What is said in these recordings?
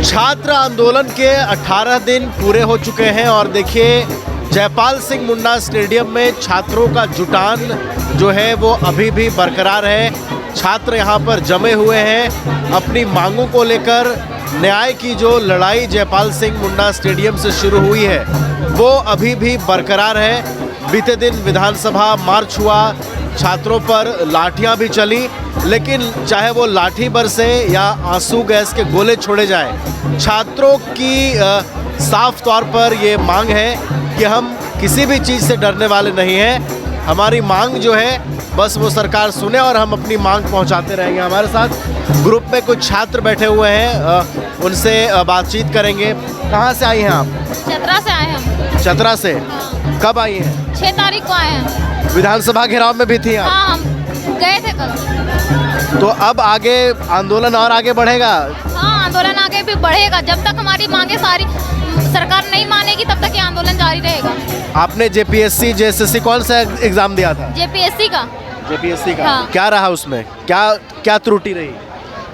छात्र आंदोलन के 18 दिन पूरे हो चुके हैं और देखिए जयपाल सिंह मुंडा स्टेडियम में छात्रों का जुटान जो है वो अभी भी बरकरार है। छात्र यहाँ पर जमे हुए हैं अपनी मांगों को लेकर। न्याय की जो लड़ाई जयपाल सिंह मुंडा स्टेडियम से शुरू हुई है वो अभी भी बरकरार है। बीते दिन विधानसभा मार्च हुआ, छात्रों पर लाठियां भी चली, लेकिन चाहे वो लाठी बरसे या आंसू गैस के गोले छोड़े जाएं, छात्रों की साफ तौर पर ये मांग है कि हम किसी भी चीज़ से डरने वाले नहीं हैं। हमारी मांग जो है बस वो सरकार सुने और हम अपनी मांग पहुंचाते रहेंगे। हमारे साथ ग्रुप में कुछ छात्र बैठे हुए हैं, उनसे बातचीत करेंगे। कहाँ से आई हैं आप? चतरा से आए हैं। चतरा से? हाँ। कब आई हैं? 6 तारीख को आए हैं। विधानसभा घेराव में भी थी आप? हाँ, हम गए थे कल। तो अब आगे आंदोलन और आगे बढ़ेगा? हाँ, आंदोलन आगे भी बढ़ेगा। जब तक हमारी मांगे सारी सरकार नहीं मानेगी तब तक ये आंदोलन जारी रहेगा। आपने जेपीएससी जेएसएससी कौन सा एग्जाम दिया था? जेपीएससी का। जेपीएससी का? हाँ। क्या रहा उसमें? क्या त्रुटि रही?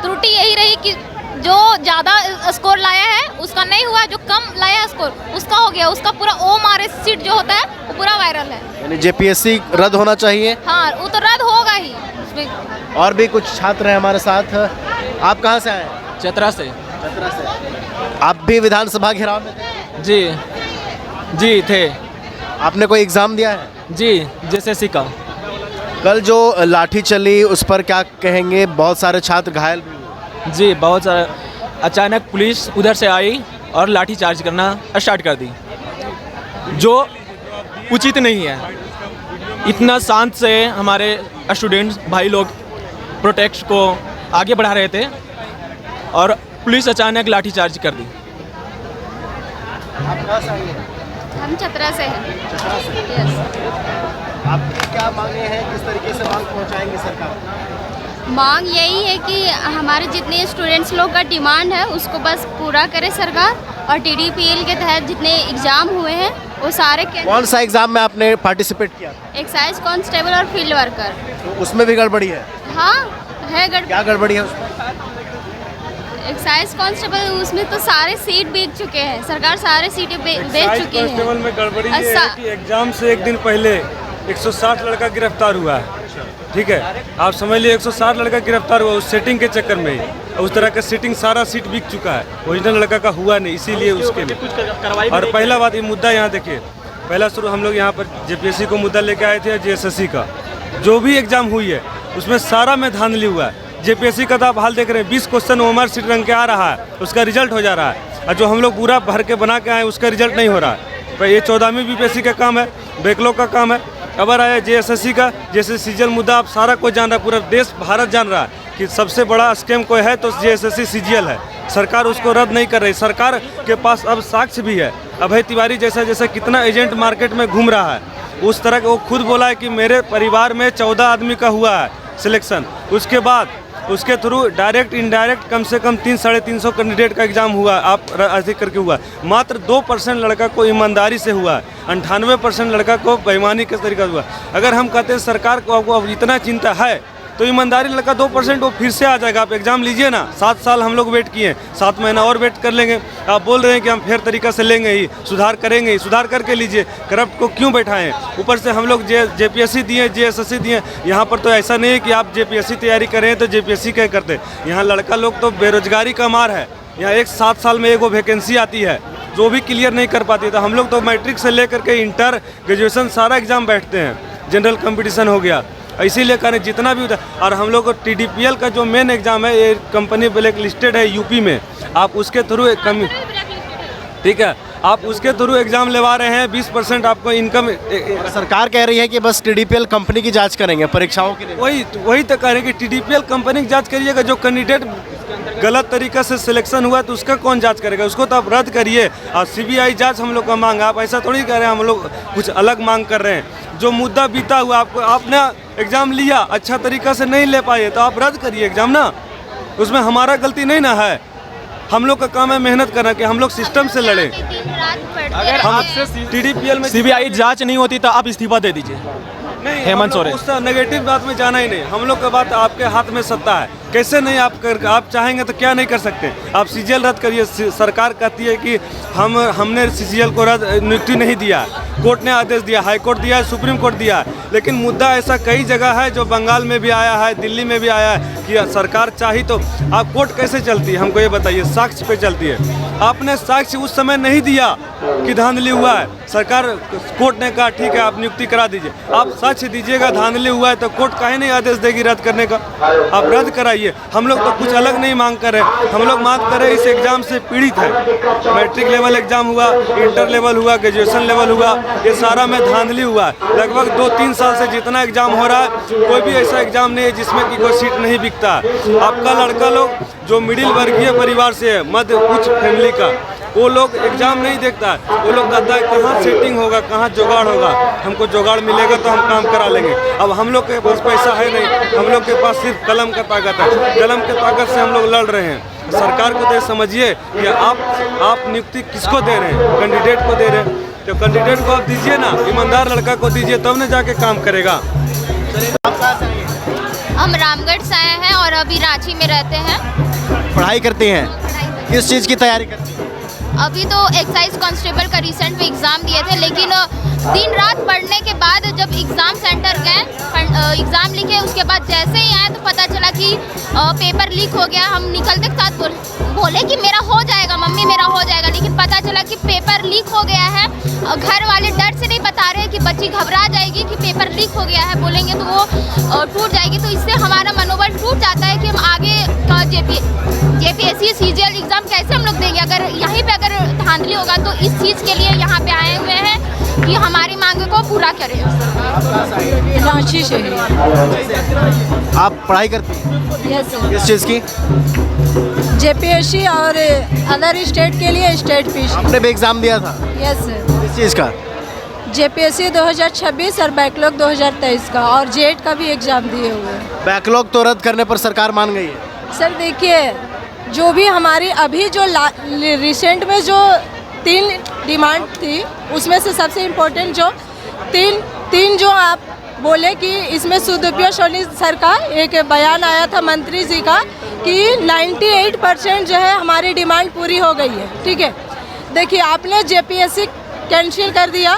त्रुटि यही रही कि जो ज़्यादा स्कोर लाया है उसका नहीं हुआ, जो कम लाया है स्कोर उसका हो गया। उसका पूरा OMR सीट जो होता है वो पूरा वायरल है। यानी जेपीएससी रद्द होना चाहिए? हाँ, वो तो रद्द होगा ही उसमें। और भी कुछ छात्र हैं हमारे साथ। आप कहाँ से आए? चतरा से। चतरा से। आप भी विधानसभा घेराव में थे? जी थे। आपने कोई एग्जाम दिया है? जी, जेएसएससी का। कल जो लाठी चली उस पर क्या कहेंगे? बहुत सारे छात्र घायल भी हुए। जी, बहुत सारा। अचानक पुलिस उधर से आई और लाठी चार्ज करना स्टार्ट कर दी, जो उचित नहीं है। इतना शांत से हमारे स्टूडेंट्स भाई लोग प्रोटेस्ट को आगे बढ़ा रहे थे और पुलिस अचानक लाठी चार्ज कर दी। आप कहाँ से आई हैं? हम चतरा से हैं। चतरा से। यस। आपकी क्या मांगे हैं? किस तरीके से मांग पहुँचाएंगे सरकार? मांग यही है कि हमारे जितने स्टूडेंट्स लोग का डिमांड है उसको बस पूरा करे सरकार, और TDPL के तहत जितने एग्ज़ाम हुए हैं वो सारे कौन सा एग्जाम में आपने पार्टिसिपेट किया था? एक्साइज कांस्टेबल और फील्ड वर्कर। तो उसमें भी गड़बड़ी है? हाँ है क्या गड़बड़ी है उसमें? एक्साइज कांस्टेबल उसमें तो सारे सीट बेच चुके हैं, सरकार सारे सीटें बेच चुकी है। कांस्टेबल में गड़बड़ी ये है कि एग्जाम से एक दिन पहले 160 लड़का गिरफ्तार हुआ है। ठीक है, आप समझ लीजिए 160 लड़का गिरफ्तार हुआ उस सेटिंग के चक्कर में ही। उस तरह का सेटिंग सारा सीट बिक चुका है, ओरिजिनल लड़का का हुआ नहीं, इसीलिए उसके में। और पहला बात ये मुद्दा यहाँ देखिए, पहला शुरू हम लोग यहाँ पर जेपीएससी को मुद्दा लेके आए थे, जेएसएससी का जो भी एग्जाम हुई है उसमें सारा में धांधली हुआ है। जेपीएससी का तो आप हाल देख रहे हैं, 20 क्वेश्चन OMR सीट रंग के आ रहा है, उसका रिजल्ट हो जा रहा है, और जो हम लोग पूरा भर के बना के आए उसका रिजल्ट नहीं हो रहा है। पर ये 14वीं बीपीएससी का काम है, बैकलॉग का काम है। खबर आया जेएसएससी का, जैसे सीजीएल मुद्दा आप सारा कोई जान रहा है, पूरा देश भारत जान रहा है कि सबसे बड़ा स्कैम कोई है तो जेएसएससी सीजीएल है। सरकार उसको रद्द नहीं कर रही। सरकार के पास अब साक्ष्य भी है। अभय तिवारी जैसा कितना एजेंट मार्केट में घूम रहा है, उस तरह का वो खुद बोला है कि मेरे परिवार में 14 आदमी का हुआ है सिलेक्शन। उसके बाद उसके थ्रू डायरेक्ट इनडायरेक्ट कम से कम 300-350 कैंडिडेट का एग्जाम हुआ, आप अधिक करके हुआ। मात्र 2% लड़का को ईमानदारी से हुआ, 98% लड़का को बेईमानी के तरीका हुआ। अगर हम कहते हैं सरकार को आपको अब इतना चिंता है तो ईमानदारी लड़का 2% वो फिर से आ जाएगा। आप एग्जाम लीजिए ना, 7 साल हम लोग वेट किए, 7 महीना और वेट कर लेंगे। आप बोल रहे हैं कि हम फेयर तरीका से लेंगे ही, सुधार करेंगे ही, सुधार करके लीजिए। करप्ट को क्यों बैठाएं? ऊपर से हम लोग जेपीएससी दिए, जेएसएससी दिए। यहाँ पर तो ऐसा नहीं है कि आप जेपीएससी तैयारी करें तो जेपीएससी क्या करते। यहाँ लड़का लोग तो बेरोजगारी का मार है। यहाँ 7 साल में एक वैकेंसी आती है जो भी क्लियर नहीं कर पाती। तो हम लोग तो मैट्रिक से लेकर के इंटर ग्रेजुएशन सारा एग्जाम बैठते हैं, जनरल कंपटीशन हो गया, इसीलिए करें जितना भी होता है। और हम लोग को TDPL का जो मेन एग्जाम है, ये कंपनी ब्लैक लिस्टेड है यूपी में, आप उसके थ्रू ठीक है, आप उसके थ्रू एग्जाम लेवा रहे हैं। 20% आपको इनकम। सरकार कह रही है कि बस TDPL कंपनी की जांच करेंगे, परीक्षाओं की नहीं। वही तो कह रहे हैं कि TDPL कंपनी की जांच करिएगा। जो कैंडिडेट गलत तरीका से सिलेक्शन हुआ तो उसका कौन जांच करेगा? उसको तो आप रद्द करिए। और CBI जांच हम लोग का मांग, आप ऐसा थोड़ी कह रहे हैं हम लोग कुछ अलग मांग कर रहे हैं। जो मुद्दा बीता हुआ, आपने एग्जाम लिया, अच्छा तरीका से नहीं ले पाए तो आप रद्द करिए एग्जाम ना, उसमें हमारा गलती नहीं ना है। हम लोग का काम है मेहनत करना कि हम लोग सिस्टम से लड़े। अगर आपसे TDPL में CBI जांच नहीं होती तो आप इस्तीफा दे दीजिए। नहीं, हेमंत सोरेन। उससे नेगेटिव बात में जाना ही नहीं। हम लोग का बात आपके हाथ में सत्ता है कैसे नहीं आप चाहेंगे तो क्या नहीं कर सकते। आप सीजीएल रद्द करिए। सरकार कहती है कि हमने सीजीएल को नियुक्ति नहीं दिया, कोर्ट ने आदेश दिया, हाई कोर्ट दिया है, सुप्रीम कोर्ट दिया है, लेकिन मुद्दा ऐसा कई जगह है जो बंगाल में भी आया है, दिल्ली में भी आया है कि सरकार चाही तो आप कोर्ट कैसे चलती है, हमको ये बताइए। साक्ष्य पे चलती है। आपने साक्ष्य उस समय नहीं दिया कि धांधली हुआ है, सरकार कोर्ट ने कहा ठीक है आप नियुक्ति करा दीजिए। आप साक्ष्य दीजिएगा धांधली हुआ है तो कोर्ट काहे नहीं आदेश देगी रद्द करने का। आप रद्द कराइए। हम लोग तो कुछ अलग नहीं मांग कर रहे, हम लोग मांग कर रहे इस एग्जाम से पीड़ित है। मैट्रिक लेवल एग्जाम हुआ, इंटर लेवल हुआ, ग्रेजुएशन लेवल हुआ, ये सारा में धांधली हुआ है। लगभग 2-3 साल से जितना एग्जाम हो रहा है कोई भी ऐसा एग्जाम नहीं है जिसमें कि कोई सीट नहीं बिकता है। आपका लड़का लोग जो मिडिल वर्गीय परिवार से है, मध्य उच्च फैमिली का, वो लोग एग्जाम नहीं देखता है। वो लोग कहता है कहाँ सेटिंग होगा, कहाँ जुगाड़ होगा, हमको जुगाड़ मिलेगा तो हम काम करा लेंगे। अब हम लोग के पास पैसा है नहीं, हम लोग के पास सिर्फ कलम का ताकत है। कलम के ताकत से हम लोग लड़ रहे हैं। सरकार को तो समझिए कि आप नियुक्ति किसको दे रहे हैं, कैंडिडेट को दे रहे हैं, तो कैंडिडेट को आप दीजिए ना, ईमानदार लड़का को दीजिए तब न जाके काम करेगा। हम रामगढ़ से आए हैं और अभी रांची में रहते हैं। पढ़ाई करती हैं, किस चीज़ की तैयारी करती हैं? अभी तो एक्साइज कांस्टेबल का रिसेंट में एग्ज़ाम दिए थे, लेकिन दिन रात पढ़ने के बाद जब एग्ज़ाम सेंटर गए, एग्ज़ाम लिखे, उसके बाद जैसे ही आए तो पता चला कि पेपर लीक हो गया। हम निकलते के साथ बोले कि मेरा हो जाएगा मम्मी, मेरा हो जाएगा, लेकिन पता चला कि पेपर लीक हो गया है। घर वाले डर से नहीं बता रहे कि बच्ची घबरा जाएगी कि पेपर लीक हो गया है, बोलेंगे तो वो टूट जाएगी। तो इससे हमारा मनोबल टूट जाता है कि हम आगे का जेपीएससी सीजीएल एग्ज़ाम कैसे हम लोग देंगे। अगर यहीं पे अगर धांधली होगा तो इस चीज़ के लिए यहाँ पे आए हुए हैं कि हमारी मांग को पूरा करें। रांची से आप पढ़ाई करती हैं? यस किस चीज़ की? जेपीएससी और अदर स्टेट के लिए स्टेट पीसी। आपने भी एग्ज़ाम दिया था? यस किस चीज़ का? जेपीएससी 2026 और बैकलॉग 2023 का, और जेट का भी एग्ज़ाम दिए हुए हैं। बैकलॉग तो रद्द करने पर सरकार मान गई है। सर देखिए, जो भी हमारी अभी जो रिसेंट में जो 3 डिमांड थी, उसमें से सबसे इम्पोर्टेंट जो तीन जो आप बोले कि इसमें सदुपयोग होने सर का एक बयान आया था मंत्री जी का कि 98% जो है हमारी डिमांड पूरी हो गई है। ठीक है, देखिए आपने जेपीएससी कैंसिल कर दिया,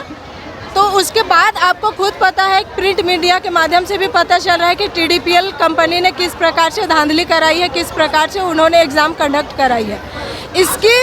तो उसके बाद आपको खुद पता है, प्रिंट मीडिया के माध्यम से भी पता चल रहा है कि टीडीपीएल कंपनी ने किस प्रकार से धांधली कराई है, किस प्रकार से उन्होंने एग्ज़ाम कंडक्ट कराई है। इसकी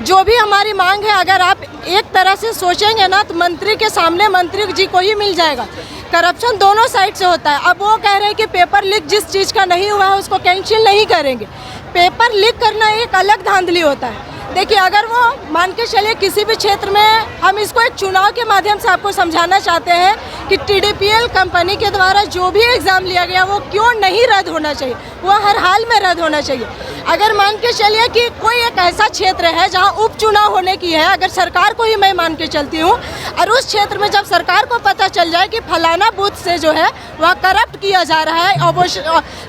जो भी हमारी मांग है, अगर आप एक तरह से सोचेंगे ना तो मंत्री के सामने मंत्री जी को ही मिल जाएगा। करप्शन दोनों साइड से होता है। अब वो कह रहे हैं कि पेपर लीक जिस चीज़ का नहीं हुआ है उसको कैंसिल नहीं करेंगे। पेपर लीक करना एक अलग धांधली होता है। देखिए, अगर वो मान के चलिए किसी भी क्षेत्र में, हम इसको एक चुनाव के माध्यम से आपको समझाना चाहते हैं कि टीडीपीएल कंपनी के द्वारा जो भी एग्ज़ाम लिया गया वो क्यों नहीं रद्द होना चाहिए, वो हर हाल में रद्द होना चाहिए। अगर मान के चलिए कि कोई एक ऐसा क्षेत्र है जहां उपचुनाव होने की है, अगर सरकार को ही मैं मान के चलती हूं, और उस क्षेत्र में जब सरकार को पता चल जाए कि फलाना बूथ से जो है वह करप्ट किया जा रहा है,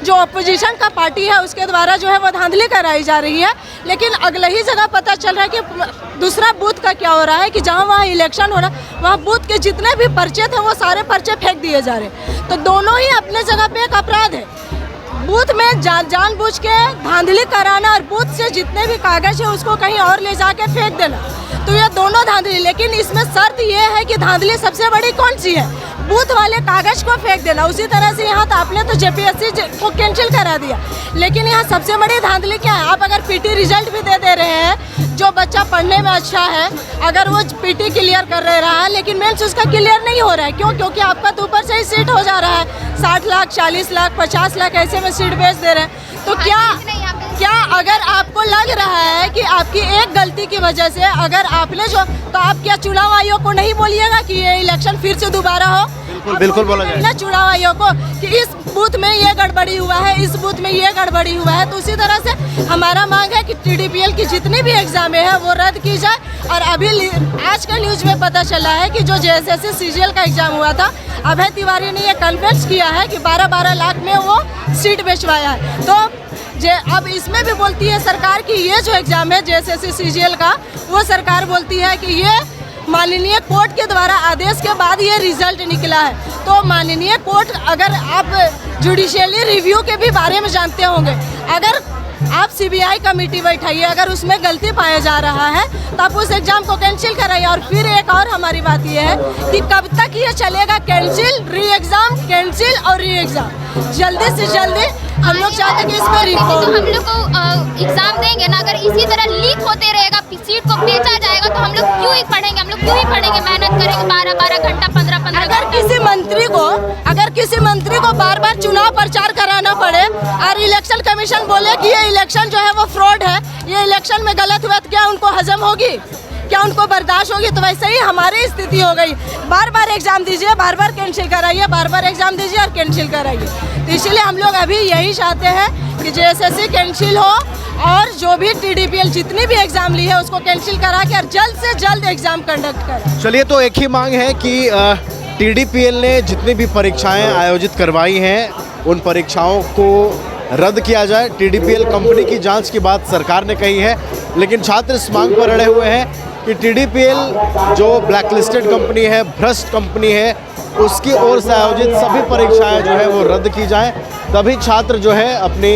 जो अपोजिशन का पार्टी है उसके द्वारा जो है वो धांधली कराई जा रही है, लेकिन अगले ही जगह पता चल रहा है कि दूसरा बूथ का क्या हो रहा है कि जहाँ वहाँ इलेक्शन हो रहा है वहाँ बूथ के जितने भी पर्चे थे वो सारे पर्चे फेंक दिए जा रहे हैं। तो दोनों ही अपने जगह पे एक अपराध है। बूथ में जानबूझ के धांधली कराना और बूथ से जितने भी कागज है उसको कहीं और ले जाके फेंक देना, तो ये दोनों धांधली। लेकिन इसमें शर्त ये है कि धांधली सबसे बड़ी कौन सी है, बूथ वाले कागज को फेंक देना। उसी तरह से यहाँ तो आपने तो जेपीएससी को कैंसिल करा दिया, लेकिन यहाँ सबसे बड़ी धांधली क्या है, आप अगर पीटी रिजल्ट भी दे रहे हैं, जो बच्चा पढ़ने में अच्छा है अगर वो पीटी क्लियर कर रहा है लेकिन मेंस उसका क्लियर नहीं हो रहा है, क्यों? क्योंकि आपका तो ऊपर से ही सीट हो जा रहा है, 60 लाख 40 लाख 50 लाख ऐसे में सीट बेच दे रहे हैं। तो क्या अगर आपको लग रहा है कि आपकी एक गलती की वजह से अगर आपने जो, तो आप क्या चुनाव आयोग को नहीं बोलिएगा कि ये इलेक्शन फिर से दोबारा हो? बिल्कुल बोला जाए ना चुनाव आयोग को कि इस बूथ में ये गड़बड़ी हुआ है, इस बूथ में ये गड़बड़ी हुआ है। तो उसी तरह से हमारा मांग है कि टीडीपीएल की जितनी भी एग्जाम है वो रद्द की जाए। और अभी आज का न्यूज में पता चला है कि जो जेएसएससी सीजीएल का एग्जाम हुआ था, अभय तिवारी ने ये कन्फेस किया है कि 12-12 लाख में वो सीट बेचवाया है। तो अब इसमें भी बोलती है सरकार कि ये जो एग्जाम है जेएसएससी सीजीएल का, वो सरकार बोलती है कि ये माननीय कोर्ट के द्वारा आदेश के बाद ये रिजल्ट निकला है। तो माननीय कोर्ट, अगर आप जुडिशियली रिव्यू के भी बारे में जानते होंगे। अगर आप सीबीआई कमेटी बैठाइए, अगर उसमें गलती पाया जा रहा है तो आप उस एग्ज़ाम को कैंसिल कराइए। और फिर एक और हमारी बात ये है कि कब तक ये चलेगा, कैंसिल, री एग्ज़ाम, कैंसिल और री एग्ज़ाम। जल्दी से जल्दी हम लोग चाहते हैं कि इसमें तो रिफॉर्म। हम लोग को एग्जाम देंगे ना, अगर इसी तरह लीक होते रहेगा, सीट को बेचा जाएगा, तो हम लोग क्यों ही पढ़ेंगे, हम लोग क्यों ही पढ़ेंगे, मेहनत करेंगे 12-12 घंटा, 15-15 अगर किसी मंत्री को बार बार चुनाव प्रचार कराना पड़े और इलेक्शन कमीशन बोले कि ये इलेक्शन जो है वो फ्रॉड है, ये इलेक्शन में गलत हुआ, तो क्या उनको हजम होगी, क्या उनको बर्दाश्त होगी? तो वैसे ही हमारी स्थिति हो गई, बार बार एग्जाम दीजिए, बार बार कैंसिल कराइए, बार बार एग्जाम दीजिए और कैंसिल कराइए। तो इसलिए हम लोग अभी यही चाहते हैं कि JSSC कैंसिल हो और जो भी TDPL जितनी भी एग्जाम ली है उसको कैंसिल करा के और जल्द से जल्द एग्जाम कंडक्ट करें। चलिए, तो एक ही मांग है कि TDPL ने जितनी भी परीक्षाएं आयोजित करवाई हैं उन परीक्षाओं को रद्द किया जाए। TDPL कंपनी की जांच की बात सरकार ने कही है, लेकिन छात्र इस मांग पर अड़े हुए हैं कि TDPL जो ब्लैकलिस्टेड कंपनी है, भ्रष्ट कंपनी है, उसकी ओर से आयोजित सभी परीक्षाएं जो है वो रद्द की जाएं। तभी छात्र जो है अपनी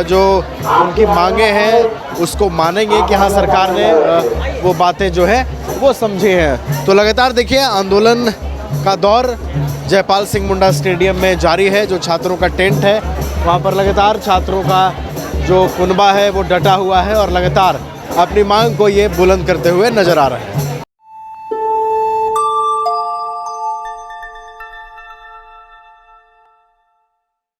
जो उनकी मांगे हैं उसको मानेंगे कि हाँ, सरकार ने वो बातें जो है वो समझी हैं। तो लगातार देखिए, आंदोलन का दौर जयपाल सिंह मुंडा स्टेडियम में जारी है। जो छात्रों का टेंट है वहाँ पर लगातार छात्रों का जो कुनबा है वो डटा हुआ है और लगातार अपनी मांग को ये बुलंद करते हुए नजर आ रहे हैं।